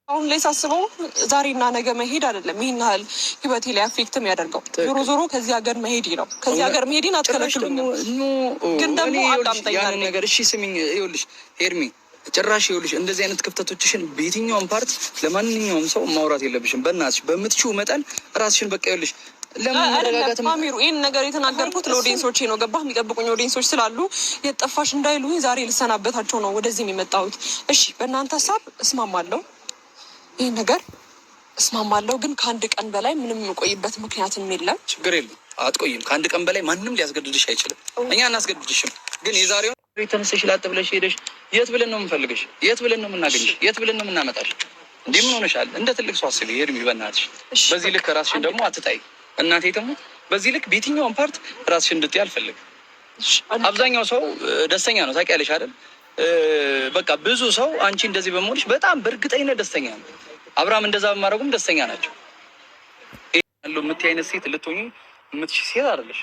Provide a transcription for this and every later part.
አሁን ላይ ሳስበው ዛሬና ነገ መሄድ አይደለም ይሄን ያህል ህይወቴ ላይ አፌክትም ያደርገው ዞሮ ዞሮ ከዚህ ሀገር መሄድ ነው። ከዚህ ሀገር መሄድን አትከለክሉኝም። ግን ደግሞ አዳምጠኛል ነገር እሺ ስሚኝ፣ ይኸውልሽ ኤርሚ ጭራሽ ይኸውልሽ እንደዚህ አይነት ክፍተቶችሽን በየትኛውም ፓርት ለማንኛውም ሰው ማውራት የለብሽም። በእናትሽ በምትችው መጠን ራስሽን በቃ ይኸውልሽ አሚሩ ይህን ነገር የተናገርኩት ለኦዲየንሶቼ ነው። ገባህ? የሚጠብቁኝ ኦዲየንሶች ስላሉ የጠፋሽ እንዳይሉኝ ዛሬ ልሰናበታቸው ነው ወደዚህ የመጣሁት። እሺ በእናንተ ሀሳብ እስማማለሁ፣ ይህ ነገር እስማማለሁ። ግን ከአንድ ቀን በላይ ምንም የምቆይበት ምክንያትም የለም። ችግር የለም፣ አትቆይም። ከአንድ ቀን በላይ ማንም ሊያስገድድሽ አይችልም። እኛ እናስገድድሽም። ግን የዛሬውን ተነስተሽ ላጥ ብለሽ ሄደሽ የት ብለን ነው የምንፈልግሽ? የት ብለን ነው የምናገኝሽ? የት ብለን ነው የምናመጣሽ? እንዲህ ምን ሆነሻል? እንደ ትልቅ ሰው አስቢ ሄርሚ፣ በእናትሽ በዚህ ልክ ራስሽን ደግሞ አትጣይ። እናቴ ደግሞ በዚህ ልክ በየትኛውን ፓርት ራስሽን እንድትይ አልፈልግም። አብዛኛው ሰው ደስተኛ ነው ታውቂያለሽ አይደል? በቃ ብዙ ሰው አንቺ እንደዚህ በመሆንሽ በጣም በእርግጠኝነት ደስተኛ ነው። አብርሃም እንደዛ በማድረጉም ደስተኛ ናቸው። ያለው የምትይ አይነት ሴት ልትሆኚ የምትሽ ሴት አይደለሽ።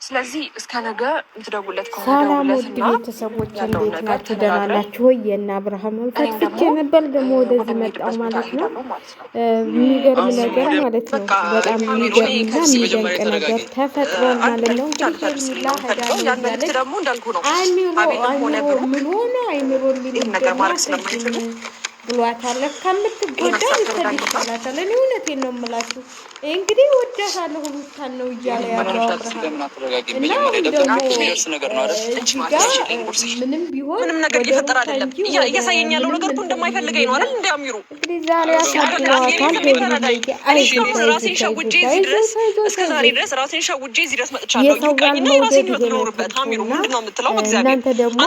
ስለዚህ እስከ ነገ የምትደውለት ከሆነ ሰላም ውድ ቤተሰቦች እንዴት ናችሁ? ደህና ናችሁ ወይ? የእነ አብርሃም ፈትቼ ነበር ደግሞ ወደዚህ መጣሁ ማለት ነው። የሚገርም ነገር ማለት ነው። በጣም የሚገርምና የሚደንቅ ነገር ተፈጥሯል ማለት ነው። አይምሮ ምን ሆነ አይምሮ ሊነገር ብሏታል። ከምትጎዳ ልትሰድ ይቻላታል። እኔ እውነቴን ነው የምላችሁ። እንግዲህ ወዳታለሁ ሁሉታን ነው እያለ ያለው አብርሃም እና ምንም ቢሆን ምንም ነገር እየፈጠረ አይደለም። እያሳየኝ ያለው ነገር እኮ እንደማይፈልገኝ ነው አይደል? እንዲያሚሩ እንግዲህ ዛሬ ያሳድራታል። ራሴን ሸውጄ እዚህ ድረስ እስከ ዛሬ ድረስ ራሴን ሸውጄ እዚህ ድረስ መጥቻለሁ። ይቀኝና የራሴን ህይወት ልኖርበት። አሚሩ ምንድን ነው የምትለው? እናንተ ደግሞ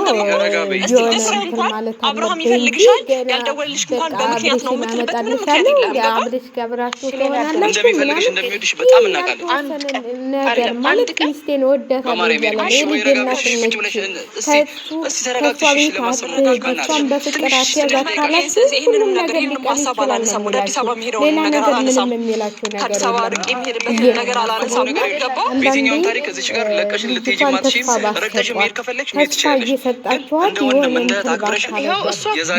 አብርሃም ይፈልግሻል ያልደወ ልሽ እንኳን በምክንያት ነው የምትልበት። ምንም ምክንያት የለም። አብረሽ ገብራችሁ ትሆናላችሁ። እንደሚፈልግሽ እንደሚወድሽ በጣም እናውቃለን። ነገር ማለት ሚስቴን ወዳታለሁ እያለ ነው። የልጅናት በፍቅር አትያዛታላችሁ። ሁሉም ነገር ሊቀር ይችላል ነው የሚላችሁ። ሌላ ነገር ምንም የሚላችሁ ነገር የለም። አንዳንዴ ልጅቷን ተስፋ ባሰጧት ተስፋ እየሰጣችኋት የሆነ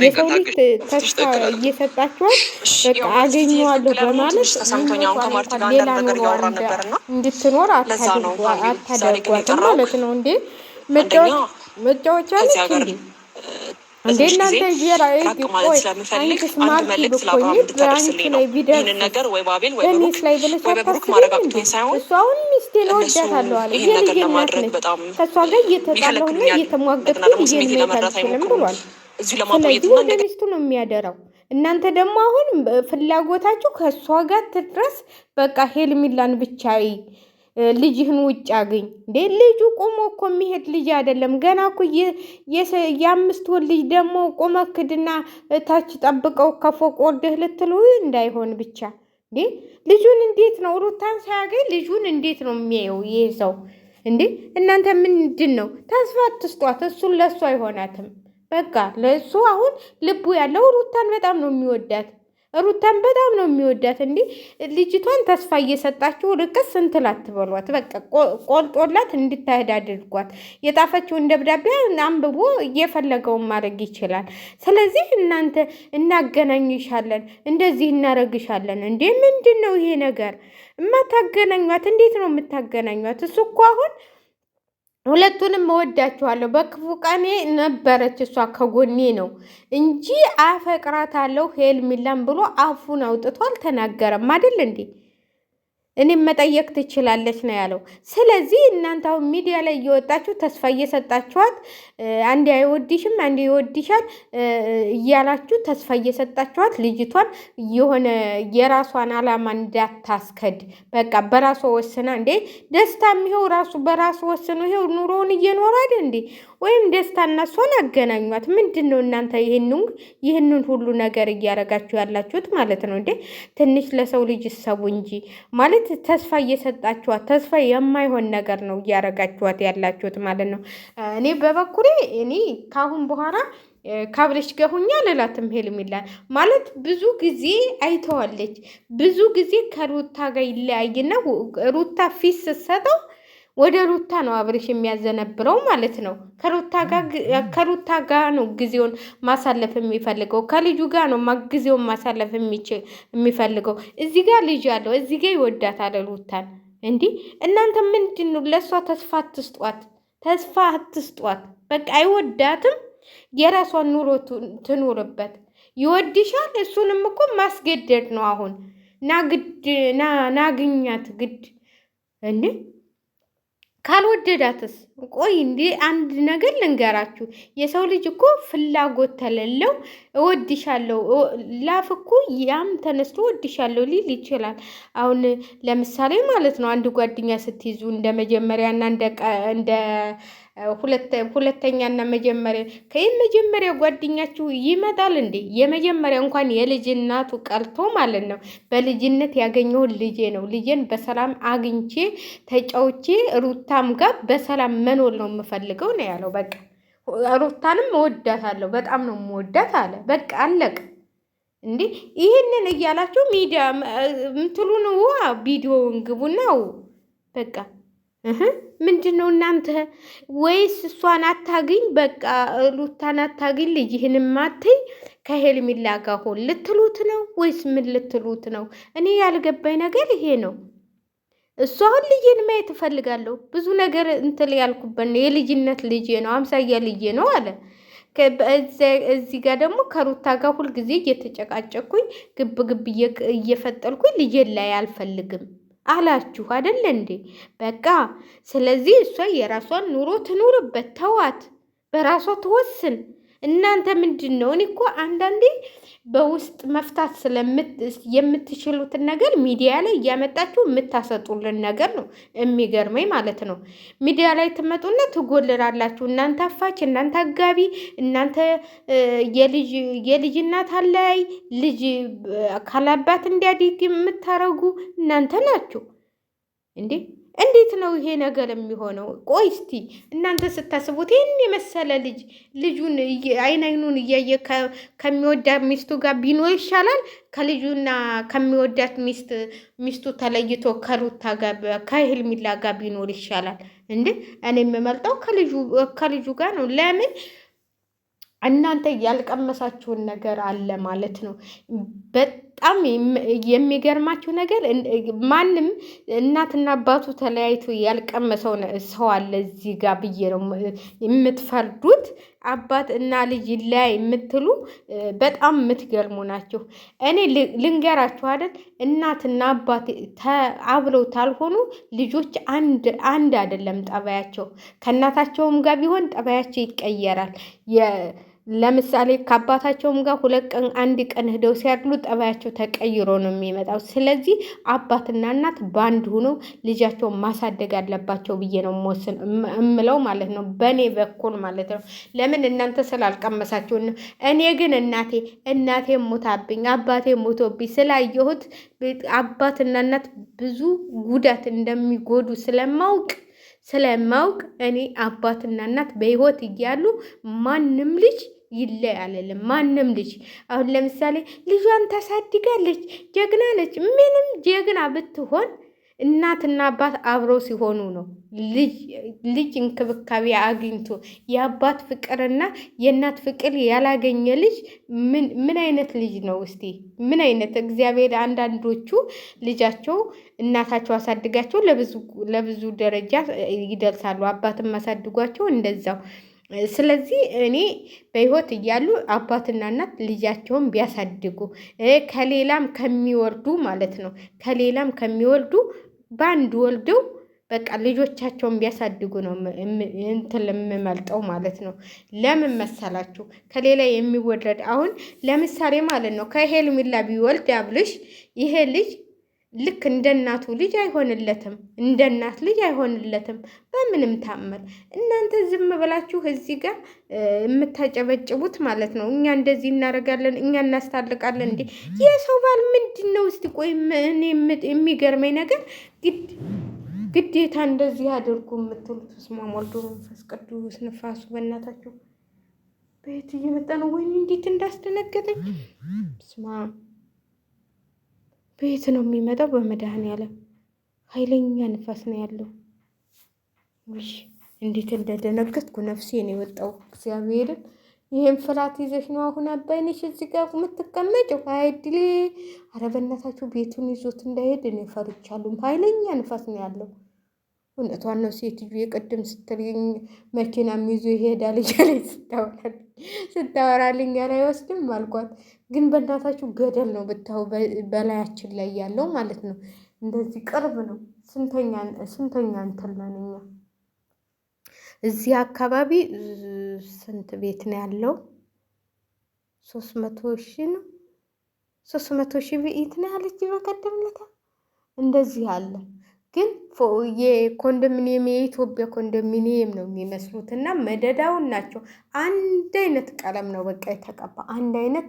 የሰው ልጅ ተስፋ እየሰጣችኋት በቃ አገኘዋለሁ በማለት ሌላ ኑሮ እንድትኖር አታደርጓት ማለት ነው። እንዴ መጫወቻ ነች እንዴ? እንዴ እናንተ ቆይ አንቺ ስማርት ብኮኝ በአንቺ ላይ ቢደርስ በኔስ ላይ ብለሽ አታስቢም እንዴ? እሱ አሁን ሚስቴን እወዳታለሁ አለ። የልጄ እናት ነች። ከእሷ ጋር እየተጣላሁና እየተሟገጥኩ ልጄን ማየት አልችልም ብሏል። ስለዚህ ወደ ሚስቱ ነው የሚያደራው። እናንተ ደግሞ አሁን ፍላጎታችሁ ከእሷ ጋር ትድረስ። በቃ ሄርሜላን ብቻ ልጅህን ውጭ አግኝ። እንዴ ልጁ ቆሞ እኮ የሚሄድ ልጅ አይደለም። ገና እኮ የአምስት ወር ልጅ ደግሞ ቆመክድና ታች ጠብቀው ከፎቅ ወርደህ ልትሉ እንዳይሆን ብቻ። እንዴ ልጁን እንዴት ነው ሩታን ሳያገኝ ልጁን እንዴት ነው የሚያየው ይሄ ሰው? እንዴ እናንተ ምንድን ነው? ተስፋ አትስጧት። እሱን ለእሱ አይሆናትም። በቃ ለእሱ አሁን ልቡ ያለው ሩታን በጣም ነው የሚወዳት። ሩታን በጣም ነው የሚወዳት። እንዲህ ልጅቷን ተስፋ እየሰጣችሁ ርቀት ስንትል አትበሏት። በቃ ቆልጦላት እንድታሄድ አድርጓት። የጣፈችውን ደብዳቤ አንብቦ እየፈለገውን ማድረግ ይችላል። ስለዚህ እናንተ እናገናኝሻለን፣ እንደዚህ እናረግሻለን። እንዴ ምንድን ነው ይሄ ነገር? የማታገናኟት እንዴት ነው የምታገናኟት? እሱ እኮ አሁን ሁለቱንም እወዳችኋለሁ። በክፉ ቀኔ ነበረች እሷ ከጎኔ ነው እንጂ አፈቅራታለሁ ሄርሜላን ብሎ አፉን አውጥቶ አልተናገረም አይደል እንዴ? እኔም መጠየቅ ትችላለች ነው ያለው። ስለዚህ እናንተ አሁን ሚዲያ ላይ እየወጣችሁ ተስፋ እየሰጣችኋት አንዴ አይወድሽም አንዴ ይወድሻል እያላችሁ ተስፋ እየሰጣችኋት ልጅቷን የሆነ የራሷን አላማ እንዳታስከድ በቃ በራሷ ወስና እንዴ ደስታ ይሄው ራሱ በራሱ ወስኖ ይሄው ኑሮውን እየኖረ አይደል እንዴ? ወይም ደስታና እሷን አገናኟት። ምንድነው እናንተ ይህንን ሁሉ ነገር እያረጋችሁ ያላችሁት ማለት ነው እንዴ? ትንሽ ለሰው ልጅ ሰው እንጂ ማለት ተስፋ እየሰጣችኋት ተስፋ የማይሆን ነገር ነው እያረጋችኋት ያላችሁት ማለት ነው። እኔ በበኩሌ ካሁን በኋላ ካብለሽ ገሁኛ ለላትም ሄርሜላን ማለት ብዙ ጊዜ አይተዋለች። ብዙ ጊዜ ከሩታ ጋር ይለያይና ሩታ ፊት ስትሰጠው ወደ ሩታ ነው አብርሽ የሚያዘነብረው ማለት ነው። ከሩታ ጋር ነው ጊዜውን ማሳለፍ የሚፈልገው። ከልጁ ጋር ነው ጊዜውን ማሳለፍ የሚፈልገው። እዚህ ጋር ልጅ አለው፣ እዚህ ጋር ይወዳታል ሩታን። እንዲህ እናንተ ምንድን ነው? ለእሷ ተስፋ አትስጧት፣ ተስፋ አትስጧት። በቃ አይወዳትም። የራሷን ኑሮ ትኑርበት። ይወድሻል። እሱንም እኮ ማስገደድ ነው አሁን። ናግኛት ግድ እንዴ ካልወደዳትስ? ቆይ እንዴ አንድ ነገር ልንገራችሁ። የሰው ልጅ እኮ ፍላጎት ተለለው እወድሻለሁ ላፍ እኮ ያም ተነስቶ እወድሻለሁ ሊል ይችላል። አሁን ለምሳሌ ማለት ነው አንድ ጓደኛ ስትይዙ እንደ መጀመሪያና እንደ ሁለተኛና መጀመሪያ ከመጀመሪያ ጓደኛችሁ ይመጣል እንዴ? የመጀመሪያ እንኳን የልጅ እናቱ ቀልቶ ማለት ነው በልጅነት ያገኘውን ልጄ ነው። ልጄን በሰላም አግኝቼ ተጫውቼ ሩታም ጋር በሰላም መኖር ነው የምፈልገው ነው ያለው። በቃ ሩታንም እወዳታለሁ፣ በጣም ነው የምወዳት አለ። በቃ አለቀ። እንዴ ይህንን እያላችሁ ሚዲያ ምትሉን ቪዲዮውን ግቡናው በቃ ምንድን ነው እናንተ? ወይስ እሷን አታግኝ፣ በቃ ሩታን አታግኝ፣ ልጅህንም አትይ ከሄርሜላ ጋር ሆን ልትሉት ነው ወይስ ምን ልትሉት ነው? እኔ ያልገባኝ ነገር ይሄ ነው። እሷ አሁን ልጄን ማየት እፈልጋለሁ ብዙ ነገር እንትን ያልኩበት ነው። የልጅነት ልጄ ነው፣ አምሳያ ልጄ ነው አለ። እዚህ ጋር ደግሞ ከሩታ ጋር ሁልጊዜ እየተጨቃጨኩኝ ግብ እየፈጠልኩኝ ልጄን ላይ አልፈልግም አላችሁ አይደለ እንዴ? በቃ ስለዚህ እሷ የራሷን ኑሮ ትኑርበት፣ ተዋት፣ በራሷ ትወስን። እናንተ ምንድን ነው? እኔ እኮ አንዳንዴ በውስጥ መፍታት የምትችሉትን ነገር ሚዲያ ላይ እያመጣችሁ የምታሰጡልን ነገር ነው የሚገርመኝ ማለት ነው። ሚዲያ ላይ ትመጡና ትጎልላላችሁ። እናንተ አፋች፣ እናንተ አጋቢ፣ እናንተ የልጅ እናት አለያይ፣ ልጅ ካላባት እንዲያድግ የምታረጉ እናንተ ናችሁ እንዴ! እንዴት ነው ይሄ ነገር የሚሆነው? ቆይ እስቲ እናንተ ስታስቡት ይህን የመሰለ ልጁን አይኑን እያየ ከሚወዳት ሚስቱ ጋር ቢኖር ይሻላል? ከልጁና ከሚወዳት ሚስቱ ተለይቶ ከሩታ ጋር ከሄርሜላ ጋር ቢኖር ይሻላል እንዴ? እኔ የምመርጠው ከልጁ ጋር ነው። ለምን? እናንተ ያልቀመሳችሁን ነገር አለ ማለት ነው። በጣም የሚገርማችሁ ነገር ማንም እናትና አባቱ ተለያይቶ ያልቀመሰው ሰው አለ እዚህ ጋር ብዬ ነው የምትፈርዱት። አባት እና ልጅ ላይ የምትሉ በጣም የምትገርሙ ናቸው። እኔ ልንገራችሁ አይደል፣ እናትና አባት አብረው ታልሆኑ ልጆች አንድ አይደለም ጠባያቸው። ከእናታቸውም ጋር ቢሆን ጠባያቸው ይቀየራል። ለምሳሌ ከአባታቸውም ጋር 2 ቀን 1 ቀን ሄደው ሲያድሉ ጠባያቸው ተቀይሮ ነው የሚመጣው። ስለዚህ አባትና እናት ባንድ ሆነው ልጃቸውን ማሳደግ አለባቸው ብዬ ነው እምለው ማለት ነው፣ በእኔ በኩል ማለት ነው። ለምን እናንተ ስላልቀመሳችሁ ነው። እኔ ግን እናቴ ሞታብኝ አባቴ ሞቶብኝ ስላየሁት አባትና እናት ብዙ ጉዳት እንደሚጎዱ ስለማውቅ እኔ አባትና እናት በህይወት እያሉ ማንም ልጅ ይለይ አለለም። ማንም ልጅ አሁን ለምሳሌ ልጇን ታሳድጋለች፣ ጀግና ነች። ምንም ጀግና ብትሆን እናትና አባት አብረው ሲሆኑ ነው ልጅ እንክብካቤ አግኝቶ የአባት ፍቅርና የእናት ፍቅር ያላገኘ ልጅ ምን አይነት ልጅ ነው? እስቲ ምን አይነት እግዚአብሔር። አንዳንዶቹ ልጃቸው እናታቸው አሳድጋቸው ለብዙ ደረጃ ይደርሳሉ፣ አባትም አሳድጓቸው እንደዛው። ስለዚህ እኔ በህይወት እያሉ አባትና እናት ልጃቸውን ቢያሳድጉ ከሌላም ከሚወርዱ ማለት ነው ከሌላም ከሚወልዱ በአንድ ወልደው በቃ ልጆቻቸውን ቢያሳድጉ ነው እንትን የምመልጠው ማለት ነው። ለምን መሰላችሁ? ከሌላ የሚወለድ አሁን ለምሳሌ ማለት ነው ከሄርሜላ ቢወልድ አብርሽ ይሄ ልጅ ልክ እንደ እናቱ ልጅ አይሆንለትም፣ እንደ እናት ልጅ አይሆንለትም በምንም ታምር። እናንተ ዝም ብላችሁ እዚህ ጋር የምታጨበጭቡት ማለት ነው እኛ እንደዚህ እናደርጋለን፣ እኛ እናስታልቃለን። እንዴ የሰው ባል ምንድን ነው? እስቲ ቆይ እኔ የሚገርመኝ ነገር ግዴታ እንደዚህ አድርጉ የምትሉት ስማ ወልዶ መንፈስ ቅዱስ ንፋሱ በእናታችሁ ቤት እየመጣ ነው። ወይኔ እንዴት እንዳስደነገጠኝ ስማ ቤት ነው የሚመጣው። በመድኃኔዓለም ኃይለኛ ንፋስ ነው ያለው። ውይ እንዴት እንደደነገጥኩ ነፍሴ ነው የወጣው። እግዚአብሔርን ይሄን ፍላት ይዘሽ ነው አሁን አባይነሽ እዚህ ጋር የምትቀመጭው? አይድሌ ኧረ በእናታችሁ ቤቱን ይዞት እንዳይሄድ እኔ ፈርቻለሁ። ኃይለኛ ንፋስ ነው ያለው። እውነቷን ነው ሴትዮ የቅድም ስትልኝ መኪናም ይዞ ይሄዳል እያለች ስታወራልኝ አላይወስድም አልኳት። ግን በእናታችሁ ገደል ነው ብታው በላያችን ላይ ያለው ማለት ነው። እንደዚህ ቅርብ ነው። ስንተኛ እንትን ነን እኛ እዚህ አካባቢ ስንት ቤት ነው ያለው? 300,000 ነው። 300,000 ቤት ነው ያለች በቀደም ዕለት እንደዚህ አለ። ግን የኮንዶሚኒየም የኢትዮጵያ ኮንዶሚኒየም ነው የሚመስሉት እና መደዳውን ናቸው። አንድ አይነት ቀለም ነው በቃ የተቀባ አንድ አይነት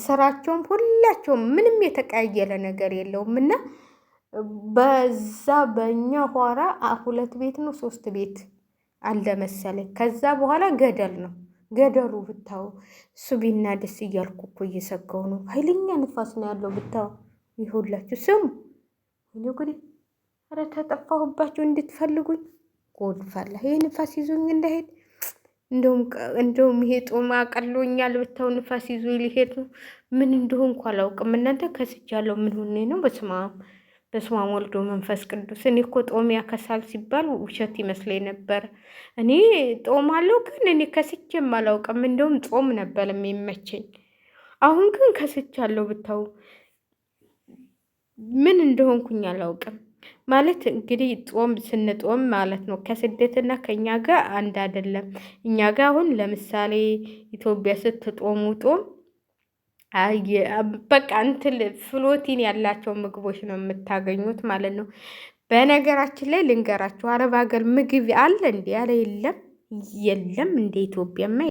ስራቸውም ሁላቸውም ምንም የተቀያየለ ነገር የለውም። እና በዛ በእኛ ኋራ 2 ቤት ነው 3 ቤት አለ መሰለኝ። ከዛ በኋላ ገደል ነው። ገደሉ ብታው እሱ ቢናደስ እያልኩ እኮ እየሰጋው ነው። ኃይለኛ ንፋስ ነው ያለው ብታው። ይሁላችሁ ስሙ ጉዲ። ኧረ ተጠፋሁባችሁ እንድትፈልጉኝ ጎድፋላ። ይሄ ንፋስ ይዞኝ እንዳይሄድ እንደውም ይሄ ጦማ ቀሎኛል ብታው። ንፋስ ይዞ ሊሄድ ነው። ምን እንደሆንኩ አላውቅም። እናንተ ከስቻለሁ። ምን ሆኜ ነው? በስመ አብ ወልድ መንፈስ ቅዱስ። እኔ እኮ ጦም ያከሳል ሲባል ውሸት ይመስለኝ ነበር። እኔ ጦም አለው ግን እኔ ከስቼም አላውቅም። እንደውም ጾም ነበር የሚመቸኝ። አሁን ግን ከስቻለሁ ብታው። ምን እንደሆንኩኝ አላውቅም። ማለት እንግዲህ ጾም ስንጦም ማለት ነው ከስደትና ከኛ ጋር አንድ አይደለም። እኛ ጋር አሁን ለምሳሌ ኢትዮጵያ ስትጦሙ ጦም በቃ እንትን ፍሎቲን ያላቸው ምግቦች ነው የምታገኙት ማለት ነው። በነገራችን ላይ ልንገራችሁ፣ አረብ ሀገር ምግብ አለ እንዲ ያለ የለም እንደ ኢትዮጵያማ